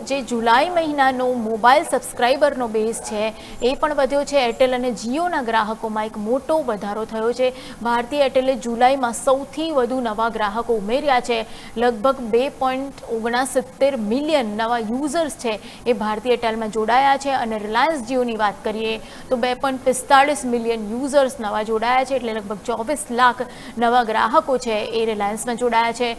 જે જુલાઈ મહિનાનો mobile સબસ્ક્રાઈબરનો base છે એ પણ વધ્યો છે। એરટેલ અને જીઓના ગ્રાહકોમાં એક મોટો વધારો થયો છે। ભારતીય એરટેલે જુલાઈમાં સૌથી વધુ નવા ગ્રાહકો ઉમેર્યા છે। લગભગ 2.69 મિલિયન નવા યુઝર્સ છે એ ભારતીય એરટેલમાં જોડાયા છે। અને રિલાયન્સ જીઓની વાત કરીએ તો 2.45 મિલિયન યુઝર્સ નવા જોડાયા છે, એટલે લગભગ 24 લાખ નવા ગ્રાહકો છે એ રિલાયન્સમાં જોડાયા છે।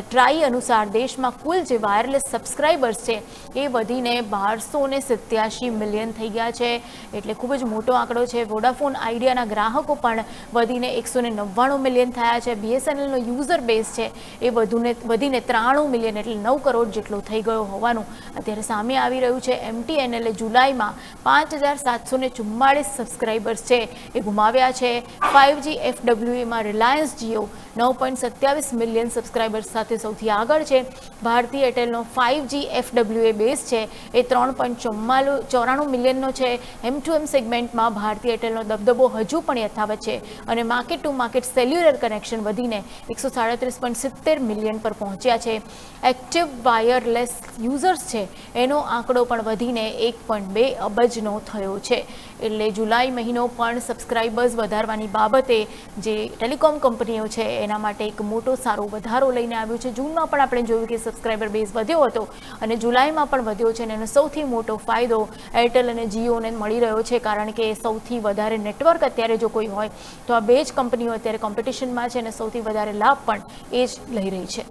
ટ્રાઈ અનુસાર દેશમાં કુલ જે વાયરલેસ સબસ્ક્રાઈબર્સ છે એ વધીને 1287 મિલિયન થઈ ગયા છે, એટલે ખૂબ જ મોટો આંકડો છે। વોડાફોન આઈડિયાના ગ્રાહકો પણ વધીને 199 મિલિયન થયા છે। બીએસએનએલનો યુઝર બેઝ છે એ વધીને 93 મિલિયન એટલે 9 કરોડ જેટલો થઈ ગયો હોવાનું અત્યારે સામે આવી રહ્યું છે। એમટીએનએલે જુલાઈમાં 5744 સબસ્ક્રાઈબર્સ છે એ ગુમાવ્યા છે। 5G FWAમાં રિલાયન્સ જીઓ 9.27 મિલિયન સબસ્ક્રાઈબર્સ સાથે સૌથી આગળ છે। ભારતીય એરટેલનો 5G FWA બેઝ છે એ 3.94 મિલિયનનો છે। M2M સેગમેન્ટમાં ભારતીય એરટેલનો દબદબો હજુ પણ યથાવત છે અને market to market cellular connection વધીને 137.70 મિલિયન પર પહોંચ્યા છે। એક્ટિવ વાયરલેસ યુઝર્સ છે એનો આંકડો પણ વધીને 1.2 અબજનો થયો છે, એટલે જુલાઈ મહિનો પણ સબસ્ક્રાઈબર્સ વધારવાની બાબતે જે ટેલિકોમ કંપનીઓ છે એના માટે એક મોટો સારો વધારો લઈને આવ્યું છે। જૂનમાં પણ આપણે જોયું કે સબસ્ક્રાઈબર બેઝ વધ્યો હતો અને જુલાઈમાં પણ વધ્યો છે, અને એનો સૌથી મોટો ફાયદો એરટેલ અને જીઓને મળી રહ્યો છે, કારણ કે સૌથી વધારે નેટવર્ક અત્યારે જો કોઈ હોય તો આ બે જ કંપનીઓ અત્યારે કોમ્પિટિશનમાં છે અને સૌથી વધારે લાભ પણ એ જ લઈ રહી છે।